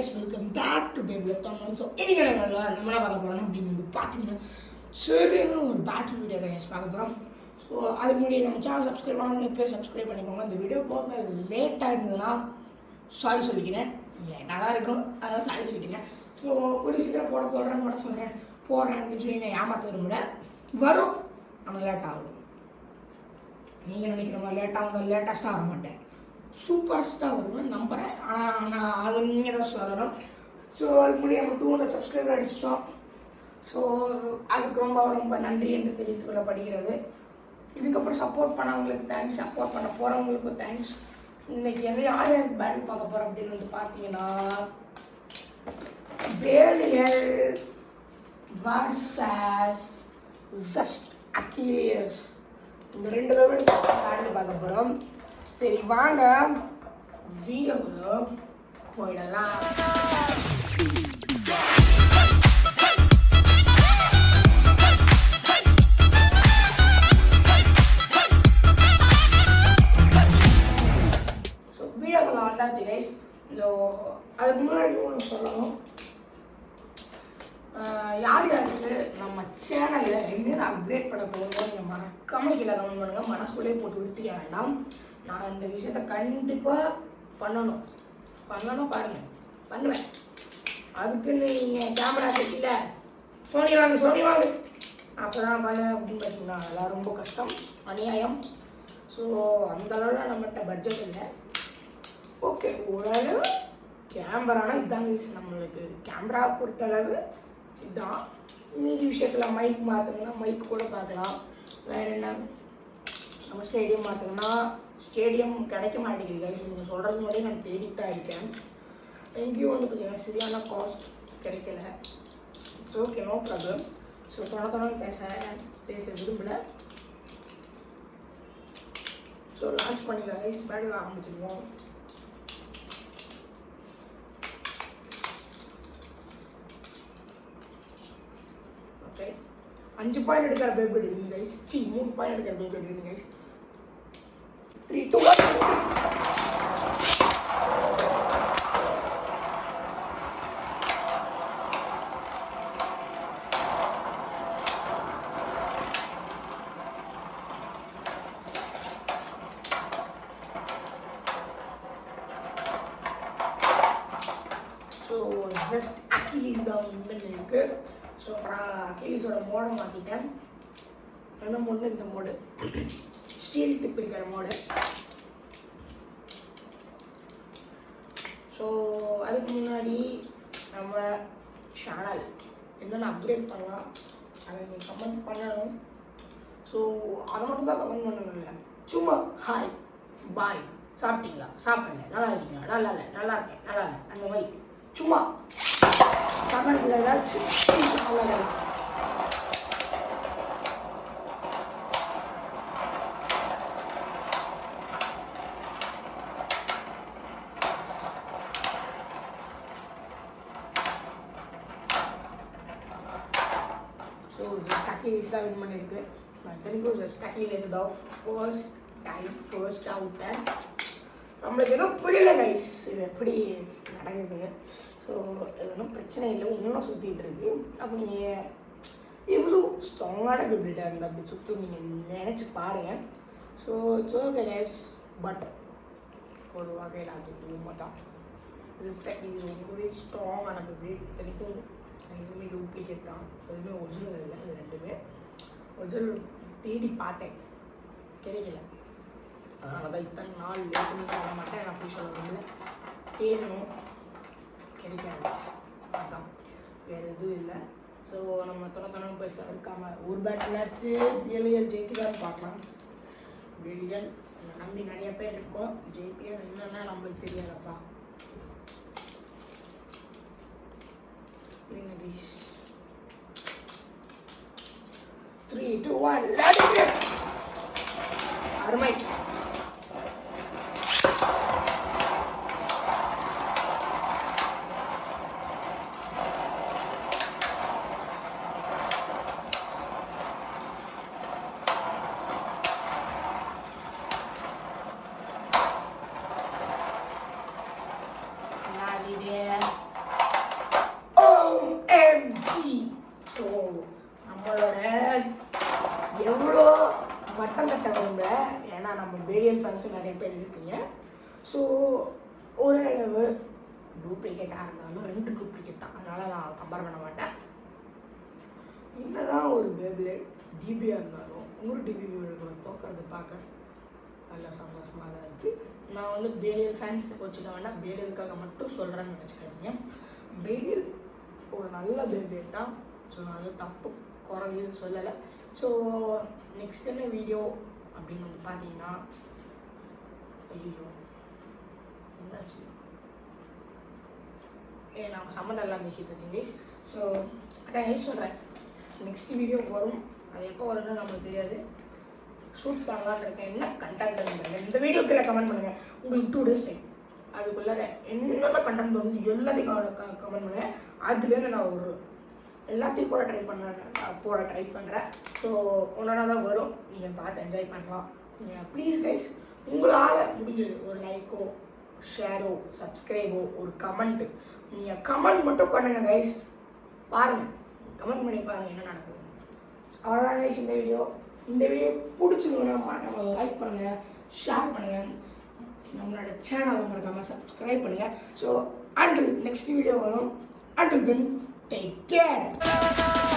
guys, welcome back to Beyblade Thumb. So இன்னைக்கு நம்ம என்ன பார்க்க போறோம் அப்படின்னு வந்து பார்த்தீங்கன்னா சரியான ஒரு பேட்டில் வீடியோ தான் பார்க்க போகிறோம். ஸோ அதுக்கு முன்னாடி நம்ம சேனல் சப்ஸ்கிரைப் பண்ணாங்க இப்போ சப்ஸ்கிரைப் பண்ணிக்கோங்க. இந்த வீடியோ போக லேட்டாக இருந்ததுன்னா சாரி சொல்லிக்கிறேன், லேட்டாக தான் இருக்கும் அதனால் சாரி சொல்லிக்கிறேன். ஸோ கூடிய சீக்கிரம் போடுறேன்னு மட்டும் சொல்கிறேன், போடுறேன் அப்படின்னு சொல்லி நான் ஏமாற்ற விரும்பல. வரும், நம்ம லேட் ஆகும். நீங்கள் நினைக்கிற மாதிரி லேட்டஸ்ட்டாக வர மாட்டேன், சூப்பர்ஸ்டாக வருவேன் நம்புகிறேன். ஆனால் அது நீங்கள் தான் சொல்லணும். ஸோ அதுக்கு முன்னாடி நம்ம 200 சப்ஸ்கிரைபர் அடிச்சிட்டோம். ஸோ அதுக்கு ரொம்ப ரொம்ப நன்றி என்று தெரிவித்துக் கொள்ளப்படுகிறது. இதுக்கப்புறம் சப்போர்ட் பண்ணவங்களுக்கு தேங்க்ஸ், சப்போர்ட் பண்ண போகிறவங்களுக்கும் தேங்க்ஸ். இன்னைக்கு யார் யார் பேட்டில் பார்க்க போகிறோம் அப்படின்னு வந்து பார்த்தீங்கன்னா வேலியல் வர்சஸ் ஜஸ்ட் அகிலியஸ், இந்த 2 பேரும் பேட்டில் பார்க்க போகிறோம். சரி வாங்க வீடியோக்குள்ள போயிடலாம். ஸோ வீடியோக்குள்ள வந்தாச்சு கைஸ். ஸோ அதுக்கு முன்னாடி ஒன்று சொல்லணும், யார் யாருக்கு நம்ம சேனலில் என்ன அப்டேட் பண்ண போகணும் நீங்கள் மறக்காம கீழே கமெண்ட் பண்ணுங்கள். மனசுக்குள்ளே போட்டு விட்டுக்க வேண்டாம். நான் இந்த விஷயத்த கண்டிப்பாக பண்ணணும் பாருங்கள், பண்ணுவேன். அதுக்குன்னு நீங்கள் கேமரா கட்டில சோனி வாங்க அப்போ தான் பண்ணேன் அப்படின்னு பார்த்தீங்கன்னா அதெல்லாம் ரொம்ப கஷ்டம், அநியாயம். ஸோ அந்தளவில் நம்மகிட்ட பட்ஜெட் இல்லை. ஓகே, ஓரளவு கேமரானா இதுதாங்க நம்மளுக்கு கேமரா பொறுத்தளவு இதுதான். மீதி விஷயத்தில் மைக் மாற்றுங்கன்னா மைக் கூட பார்க்கலாம். வேறு என்ன, நம்ம ஸ்டேடியம் மாற்றுங்கன்னா ஸ்டேடியம் கிடைக்க மாட்டேங்குது கைஸ். நீங்கள் சொல்கிறது மாதிரியே நான் தேடிட்டு தான் இருக்கேன். எங்கேயும் வந்து பார்த்தீங்கன்னா சரியான காஸ்ட் கிடைக்கல. It's okay, no problem. So தொடர்ந்து பேச விரும்பல. ஸோ லான்ச் பண்ணிக்கலாம் கைஸ், பேட்டில் ஆரம்பிச்சிருவோம். ஓகே, 5 பாயிண்ட் எடுக்கிற பேபிள் எடுங்க கைஸ். 3 பாயிண்ட் எடுக்கிற பேபிள் எடுங்க கைஸ். 3, 2, 1. ஸோ ஜஸ்ட் அகிலிஸ் தான் உண்மையில் இருக்கு. ஸோ நான் அகிலிஸோட மோடை மாற்றிட்டேன். என்ன மோடு? இந்த மோடு ஸ்டீல் டிப் இருக்கிற மோடு. ஸோ அதுக்கு முன்னாடி நம்ம சேனல் என்னென்ன அப்டேட் பண்ணலாம் அதை நீங்கள் கமெண்ட் பண்ணணும். ஸோ அதை மட்டும் தான் கமெண்ட் பண்ணணும், இல்லை சும்மா ஹாய் பாய் சாப்பிட்டீங்களா, சாப்பிடல, நல்லா இருக்கீங்களா, நல்லா இல்லை, நல்லா இருக்கேன், நல்லா இல்லை, அந்த மாதிரி சும்மா கமெண்ட்ல ஏதாச்சும் நல்லா. ஸோ ஜஸ்ட் அகிலிஸ் தான் வின் பண்ணியிருக்கு. இத்தனைக்கும் ஜஸ்ட் அகிலிஸ் தான் ஃபர்ஸ்ட் அவுட். நம்மளுக்கு எதுவும் புரியல கைஸ், இது எப்படி நடக்குதுங்க. ஸோ இது ஒன்றும் பிரச்சனை இல்லை, இன்னும் சுற்றிட்டு இருக்கு. அப்போ நீங்கள் எவ்வளோ ஸ்ட்ராங்கான பிபிலிட்டாக இருந்தால் அப்படி சுற்றும் நீங்கள் நினச்சி பாருங்கள். So it's okay guys, but ஒரு வகையில் அது உண்மை தான். இது ரொம்பவே ஸ்ட்ராங்கான பிபிலிட். இத்தனைக்கும் எதுவுமே டூப்ளிகேட் தான், எதுவுமே ஒரிஜினல் இல்லை. இது 2மே ஒரிஜினல் தேடி பார்த்தேன், கிடைக்கல. அதனால தான் இத்தனை நாள் வேணும்னு சொல்ல மாட்டேன், நான் அப்படி சொல்ல முடியல. தேடணும், கிடைக்காது, அதுதான், வேறு எதுவும் இல்லை. ஸோ நம்ம தொண்ணூத்தொன்னு பைசா இருக்காமல் ஒரு பேட்டிலாச்சு வேலியல் ஜெயிக்கிறான்னு பார்க்கலாம். வேலியல் நம்பி நிறைய பேர் இருக்கோம், ஜெயிப்பியல் என்னன்னா நம்மளுக்கு தெரியாதப்பா. இருங்க ப்ளீஸ். 3, 2, 1 அருமை. யாராச்சும் நிறைய பேர் இருப்பீங்க. ஸோ ஓரளவு டூப்ளிகேட்டாக இருந்தாலும் 2 டூப்ளிகேட் தான், அதனால் நான் கம்பேர் பண்ண மாட்டேன். என்னதான் ஒரு பேபிலேட் டிபியாக இருந்தாலும் இன்னொரு டிபி கூட தோக்கிறது பார்க்க நல்ல சந்தோஷமாக தான் இருக்குது. நான் வந்து பேலியல் ஃபேன்ஸ் வச்சுக்க வேண்டாம், பேலியலுக்காக மட்டும் சொல்கிறேன்னு நினச்சிக்காதீங்க. பேலியல் ஒரு நல்ல பேபிலேட் தான். ஸோ நான் அது தப்பு குறையுது சொல்லலை. ஸோ நெக்ஸ்ட் என்ன வீடியோ அப்படின்னு வந்து பார்த்தீங்கன்னா, ஐயோ என்னாச்சு, நான் சம்மந்தம் எல்லாம் பேசிட்டு இருக்கேன் கைஸ். ஸோ அதான் கைஸ் சொல்கிறேன், நெக்ஸ்ட் வீடியோ வரும். அது எப்போ வரும்னு நம்மளுக்கு தெரியாது. ஷூட் பண்ணலான்னு இருக்கேன். என்ன கண்டென்ட் பண்ணுங்க, இந்த வீடியோக்குள்ள கமெண்ட் பண்ணுங்கள். உங்களுக்கு 2 days டைம், அதுக்குள்ளே என்னென்ன கண்டென்ட் வருது எல்லாத்தையும் கமெண்ட் பண்ணுங்கள். அதுலேருந்து நான் ஒரு எல்லாத்தையும் போட ட்ரை பண்ணுறேன். ஸோ ஒன்றா தான் வரும், நீங்கள் பார்த்து என்ஜாய் பண்ணலாம். நீங்கள் ப்ளீஸ் கைஸ், உங்களால் முடிஞ்சது ஒரு லைக்கோ ஷேரோ சப்ஸ்கிரைபோ ஒரு கமெண்ட்டு, நீங்கள் கமெண்ட் மட்டும் பண்ணுங்கள் கைஸ். பாருங்கள், கமெண்ட் பண்ணி பாருங்கள் என்ன நடக்குது. அவ்வளோதான் கைஸ் இந்த வீடியோ. இந்த வீடியோ பிடிச்சிருந்தோன்னா நம்ம லைக் பண்ணுங்கள், ஷேர் பண்ணுங்கள், நம்மளோட சேனலை மறக்காமல் சப்ஸ்கிரைப் பண்ணுங்கள். ஸோ அண்டில் நெக்ஸ்ட் வீடியோ வரும். Until then take care.